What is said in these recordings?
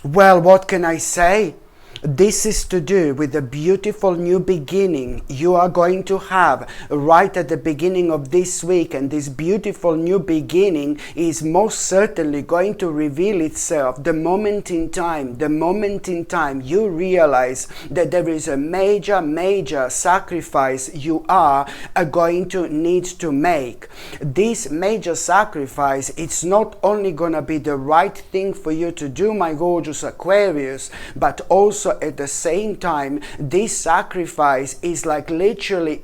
Well, what can I say? This is to do with the beautiful new beginning you are going to have right at the beginning of this week. And this beautiful new beginning is most certainly going to reveal itself the moment in time you realize that there is a major sacrifice you are going to need to make. This major sacrifice, it's not only going to be the right thing for you to do, my gorgeous Aquarius, but also at the same time, this sacrifice is like literally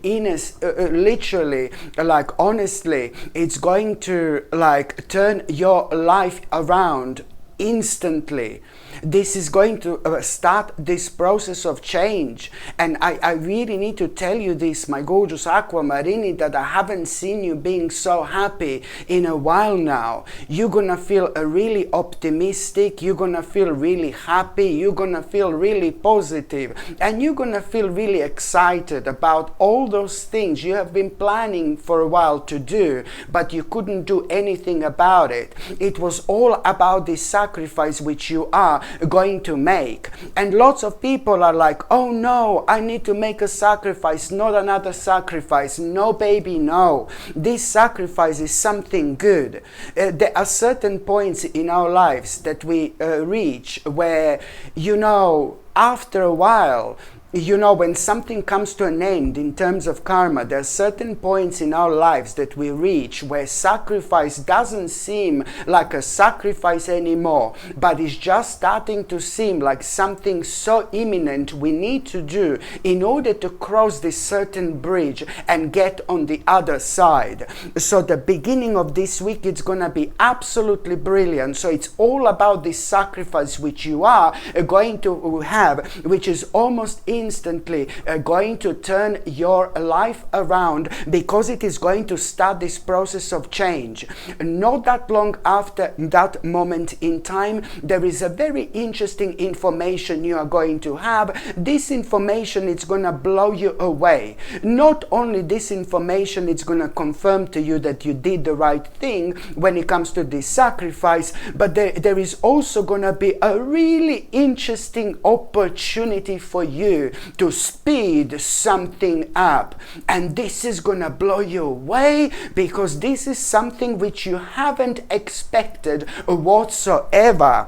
like honestly, it's going to like turn your life around instantly. This is going to start this process of change. And I really need to tell you this, my gorgeous Aquamarini, that I haven't seen you being so happy in a while now. You're gonna feel really optimistic, you're gonna feel really happy, you're gonna feel really positive, and you're gonna feel really excited about all those things you have been planning for a while to do, but you couldn't do anything about it. It was all about this sacrifice which you are going to make. And lots of people are like, oh no, I need to make a sacrifice, not another sacrifice. No, baby, no. This sacrifice is something good. There are certain points in our lives that we reach where, you know, after a while, you know, when something comes to an end in terms of karma, there are certain points in our lives that we reach where sacrifice doesn't seem like a sacrifice anymore, but it's just starting to seem like something so imminent we need to do in order to cross this certain bridge and get on the other side. So the beginning of this week, it's going to be absolutely brilliant. So it's all about this sacrifice which you are going to have, which is almost instantly going to turn your life around, because it is going to start this process of change. Not that long after that moment in time, there is a very interesting information you are going to have. This information is going to blow you away. Not only this information, it's going to confirm to you that you did the right thing when it comes to this sacrifice, but there is also going to be a really interesting opportunity for you to speed something up. And this is going to blow you away, because this is something which you haven't expected whatsoever.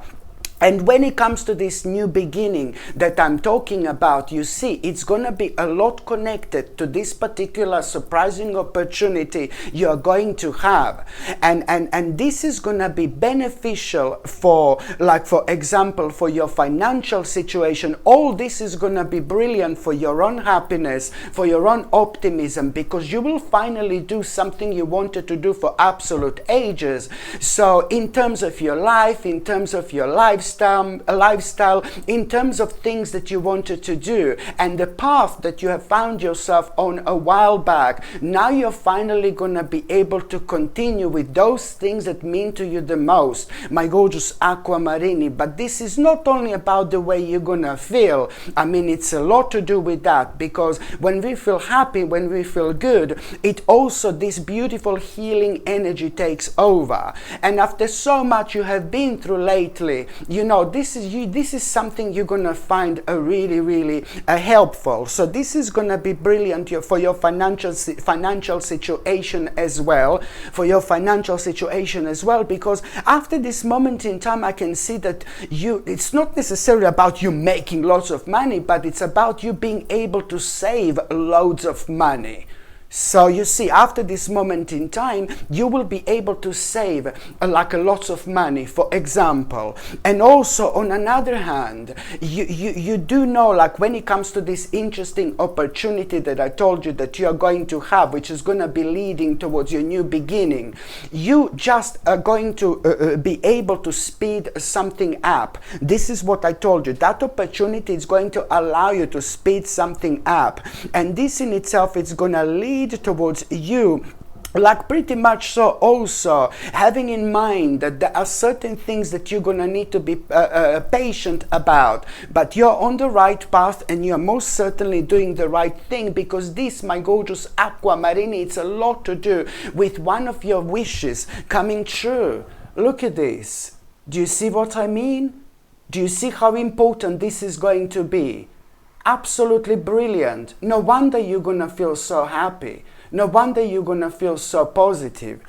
And when it comes to this new beginning that I'm talking about, you see, it's going to be a lot connected to this particular surprising opportunity you're going to have. And this is going to be beneficial for, like, for example, for your financial situation. All this is going to be brilliant for your own happiness, for your own optimism, because you will finally do something you wanted to do for absolute ages. So in terms of your life, in terms of your lifestyle, in terms of things that you wanted to do, and the path that you have found yourself on a while back, now you're finally going to be able to continue with those things that mean to you the most, my gorgeous Aquamarini. But this is not only about the way you're going to feel. I mean, it's a lot to do with that, because when we feel happy, when we feel good, it also, this beautiful healing energy takes over. And after so much you have been through lately, you know, this is something you're going to find a really helpful. So this is going to be brilliant for your financial situation as well, because after this moment in time, I can see that it's not necessarily about you making lots of money, but it's about you being able to save loads of money. So you see, after this moment in time, you will be able to save like a lots of money, for example. And also, on another hand, you do know, like, when it comes to this interesting opportunity that I told you that you are going to have, which is going to be leading towards your new beginning, you just are going to be able to speed something up. This is what I told you. That opportunity is going to allow you to speed something up. And this in itself is going to lead towards you, like, pretty much so also having in mind that there are certain things that you're going to need to be patient about, but you're on the right path and you're most certainly doing the right thing, because this, my gorgeous Aquamarini, it's a lot to do with one of your wishes coming true. Look at this. Do you see what I mean? Do you see how important this is going to be? Absolutely brilliant. No wonder you're gonna feel so happy. No wonder you're gonna feel so positive.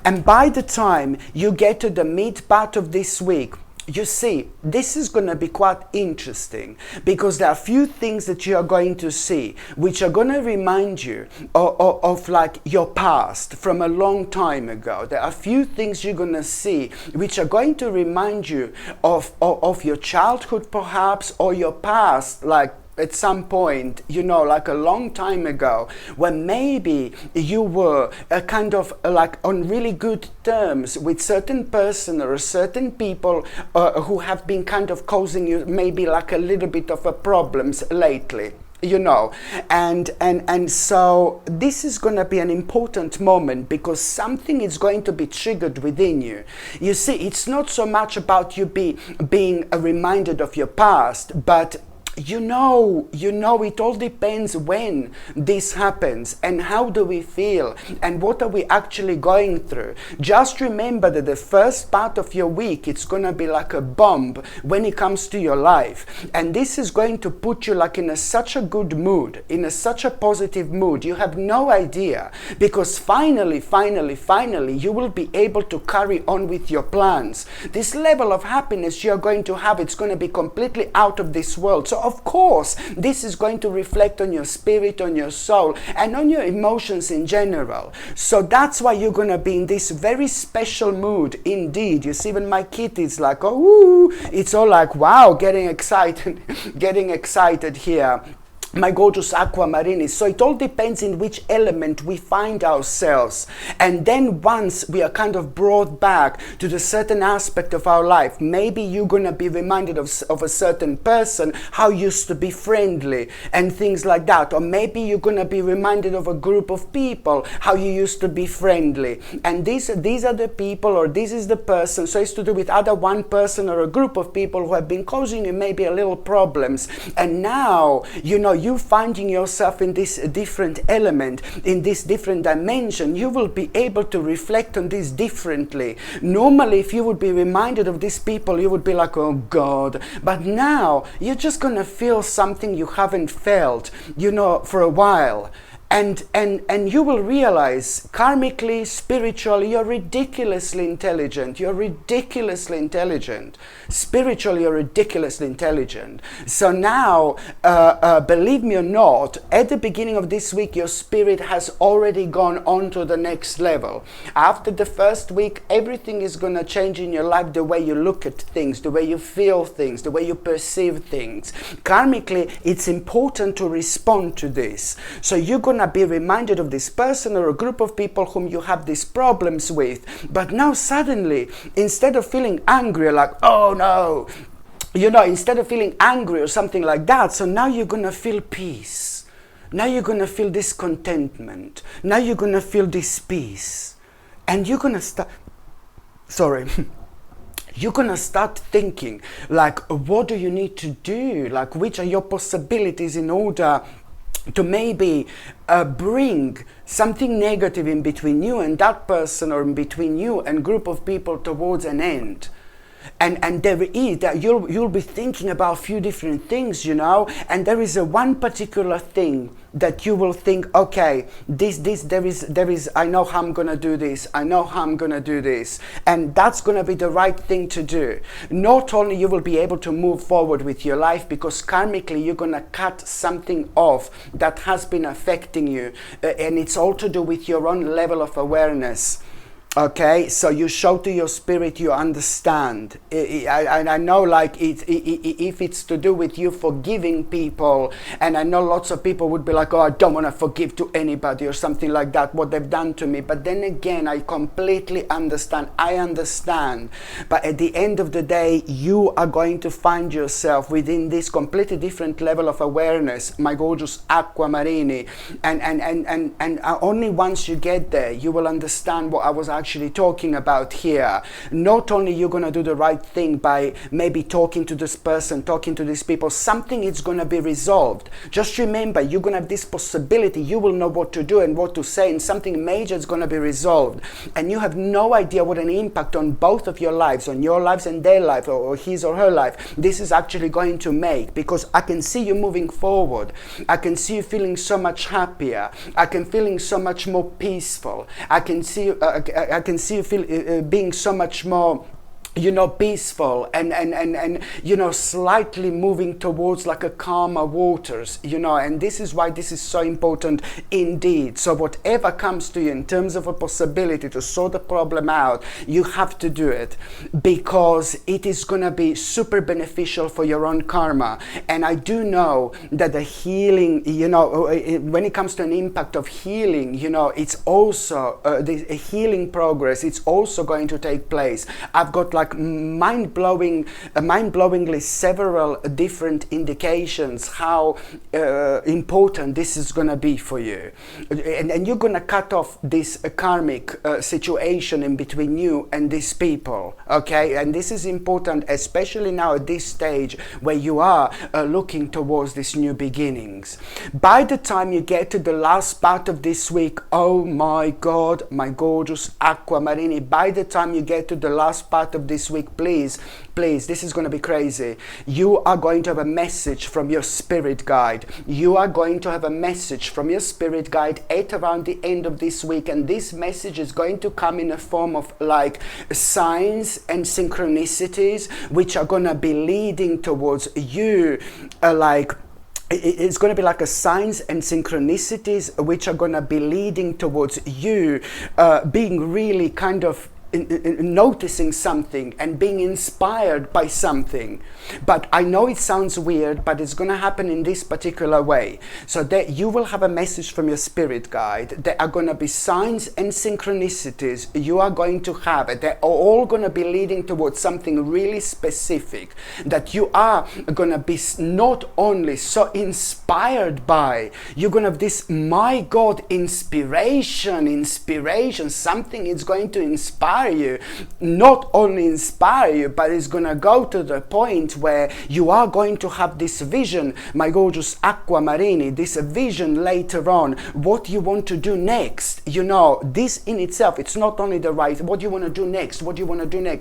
And by the time you get to the mid part of this week, you see, this is going to be quite interesting, because there are a few things that you are going to see which are going to remind you of like your past from a long time ago. There are a few things you're going to see which are going to remind you of your childhood perhaps, or your past, like at some point, you know, like a long time ago, when maybe you were kind of like on really good terms with certain person or certain people who have been kind of causing you maybe like a little bit of a problems lately. You know, and so this is going to be an important moment, because something is going to be triggered within you. You see, it's not so much about you being reminded of your past, but you know, it all depends when this happens and how do we feel and what are we actually going through. Just remember that the first part of your week, it's going to be like a bomb when it comes to your life. And this is going to put you like in such a good mood, in such a positive mood. You have no idea, because finally, you will be able to carry on with your plans. This level of happiness you're going to have, it's going to be completely out of this world. So of course, this is going to reflect on your spirit, on your soul, and on your emotions in general. So that's why you're going to be in this very special mood indeed. You see, when my kid is like, oh, woo, it's all like, wow, getting excited here. My gorgeous aquamarines. So it all depends in which element we find ourselves. And then once we are kind of brought back to the certain aspect of our life, maybe you're going to be reminded of a certain person, how you used to be friendly and things like that. Or maybe you're going to be reminded of a group of people, how you used to be friendly. And these are the people, or this is the person. So it's to do with either one person or a group of people who have been causing you maybe a little problems. And now, you know, you finding yourself in this different element, in this different dimension, you will be able to reflect on this differently. Normally, if you would be reminded of these people, you would be like, oh God. But now, you're just going to feel something you haven't felt, you know, for a while. And you will realize, karmically, spiritually, you're ridiculously intelligent. You're ridiculously intelligent. Spiritually, you're ridiculously intelligent. So now, believe me or not, at the beginning of this week, your spirit has already gone on to the next level. After the first week, everything is going to change in your life, the way you look at things, the way you feel things, the way you perceive things. Karmically, it's important to respond to this. So you're going to be reminded of this person or a group of people whom you have these problems with. But now suddenly, instead of feeling angry, like, oh no, you know, instead of feeling angry or something like that, so now you're going to feel peace. Now you're going to feel this contentment. Now you're going to feel this peace. And you're going to start, you're going to start thinking, like, what do you need to do? Like, which are your possibilities in order to maybe bring something negative in between you and that person, or in between you and group of people towards an end. And there is that you'll be thinking about a few different things, you know, and there is one particular thing that you will think, okay, there is I know how I'm gonna do this, I know how I'm gonna do this, and that's gonna be the right thing to do. Not only you will be able to move forward with your life, because karmically you're gonna cut something off that has been affecting you, and it's all to do with your own level of awareness. Okay, so you show to your spirit you understand. I know, like, if it's to do with you forgiving people, and I know lots of people would be like, oh, I don't want to forgive to anybody or something like that, what they've done to me. But then again, I completely understand. I understand. But at the end of the day, you are going to find yourself within this completely different level of awareness, my gorgeous aquamarini. And only once you get there, you will understand what I was actually actually talking about here. Not only you're going to do the right thing by maybe talking to this person, talking to these people, something is going to be resolved. Just remember, you're going to have this possibility. You will know what to do and what to say, and something major is going to be resolved. And you have no idea what an impact on both of your lives, on your lives and their life, or his or her life, this is actually going to make. Because I can see you moving forward. I can see you feeling so much happier. I can feeling so much more peaceful. I can see you feel being so much more, you know, peaceful and you know, slightly moving towards like a calmer waters, you know. And this is why this is so important indeed. So whatever comes to you in terms of a possibility to sort the problem out, you have to do it, because it is going to be super beneficial for your own karma. And I do know that the healing, you know, when it comes to an impact of healing, you know, it's also the healing progress, it's also going to take place. I've got like mind-blowingly several different indications how important this is going to be for you, and you're going to cut off this karmic situation in between you and these people, okay? And this is important, especially now at this stage where you are looking towards these new beginnings. By the time you get to the last part of this week, oh my God, my gorgeous Aquamarini, by the time you get to the last part of this week, please, this is going to be crazy. You are going to have a message from your spirit guide. You are going to have a message from your spirit guide at around the end of this week, and this message is going to come in a form of like signs and synchronicities, which are going to be leading towards you, it's going to be like a signs and synchronicities which are going to be leading towards you being really kind of noticing something and being inspired by something. But I know it sounds weird, but it's going to happen in this particular way. So that you will have a message from your spirit guide. There are going to be signs and synchronicities you are going to have. They're all going to be leading towards something really specific that you are going to be not only so inspired by, you're going to have this, my God, inspiration, something is going to inspire you, not only inspire you, but it's going to go to the point where you are going to have this vision, my gorgeous Aquamarini, this vision later on, what you want to do next. You know, this in itself, it's not only the right, what you want to do next,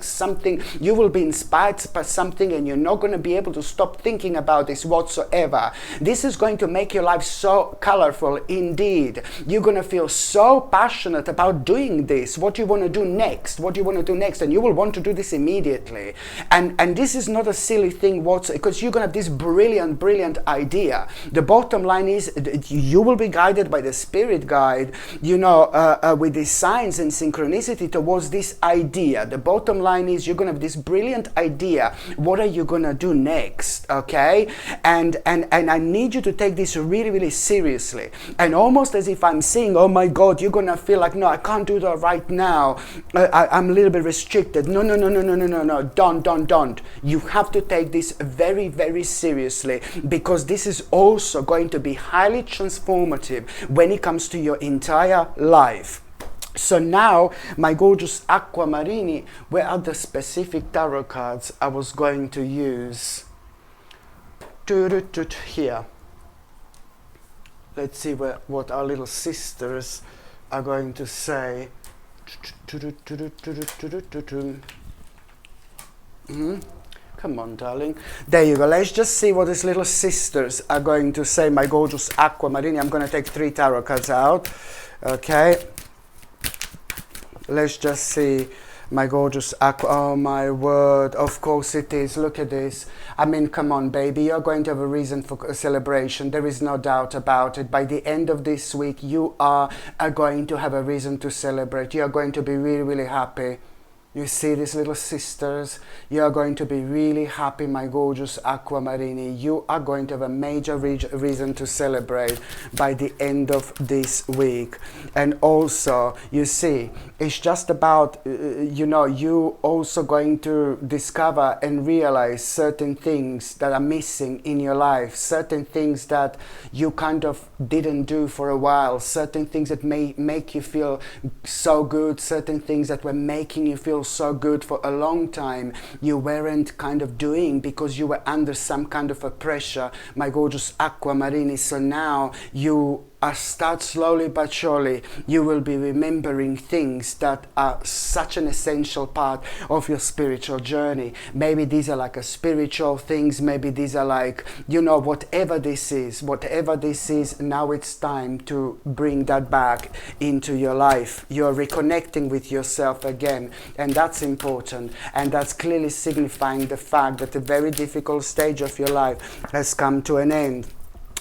something, you will be inspired by something and you're not going to be able to stop thinking about this whatsoever. This is going to make your life so colorful indeed. You're going to feel so passionate about doing this, what you want to do next, and you will want to do this immediately. And this is not a silly thing whatsoever, because you're going to have this brilliant idea. The bottom line is you will be guided by the spirit guide, you know, with these signs and synchronicity towards this idea. The bottom line is you're going to have this brilliant idea. What are you going to do next? Okay? And I need you to take this really seriously. And almost as if I'm saying, oh my God, you're going to feel like, no, I can't do that right now. I'm a little bit restricted. No, don't. You have to take this very seriously, because this is also going to be highly transformative when it comes to your entire life. So now, my gorgeous Aquamarini, where are the specific tarot cards I was going to use? Here. Let's see what our little sisters are going to say. Come on, darling. There you go. Let's just see what these little sisters are going to say. My gorgeous Aquamarini. I'm going to take 3 tarot cards out. Okay. Let's just see. My gorgeous Aqua. Oh my word. Of course it is. Look at this. I mean, come on, baby. You're going to have a reason for a celebration. There is no doubt about it. By the end of this week, you are going to have a reason to celebrate. You are going to be really happy. You see these little sisters, you are going to be really happy, my gorgeous Aquamarini. You are going to have a major reason to celebrate by the end of this week. And also, you see, it's just about, you also going to discover and realize certain things that are missing in your life, certain things that you kind of didn't do for a while, certain things that may make you feel so good, certain things that were making you feel so good for a long time you weren't kind of doing because you were under some kind of a pressure, my gorgeous Aquamarini. So now you start slowly but surely, you will be remembering things that are such an essential part of your spiritual journey. Maybe these are like a spiritual things, maybe these are like, whatever this is, now it's time to bring that back into your life. You're reconnecting with yourself again, and that's important, and that's clearly signifying the fact that a very difficult stage of your life has come to an end.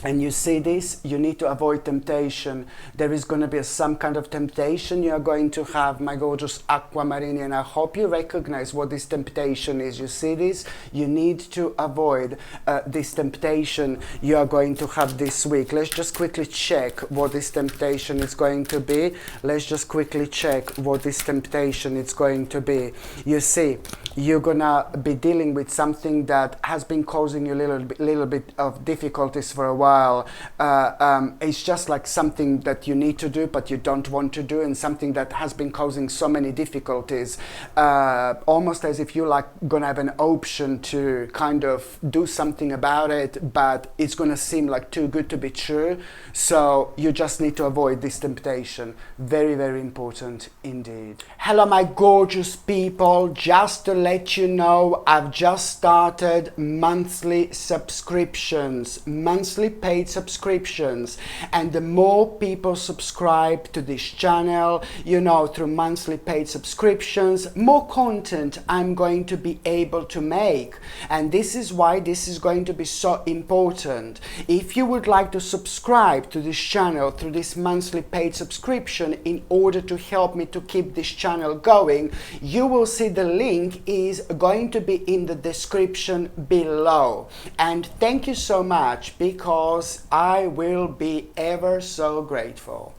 And you see this, you need to avoid temptation. There is going to be some kind of temptation you are going to have, my gorgeous Aquamarini, and I hope you recognize what this temptation is. You see this? You need to avoid this temptation you are going to have this week. Let's just quickly check what this temptation is going to be. Let's just quickly check what this temptation is going to be. You see, you're going to be dealing with something that has been causing you a little bit of difficulties for a while. It's just like something that you need to do but you don't want to do, and something that has been causing so many difficulties, almost as if you're like gonna have an option to kind of do something about it, but it's gonna seem like too good to be true. So you just need to avoid this temptation. Very, very important indeed. Hello my gorgeous people, just to let you know, I've just started monthly subscriptions, monthly paid subscriptions, and the more people subscribe to this channel, through monthly paid subscriptions, more content I'm going to be able to make. And this is why this is going to be so important. If you would like to subscribe to this channel through this monthly paid subscription in order to help me to keep this channel going, you will see the link is going to be in the description below. And thank you so much, because I will be ever so grateful.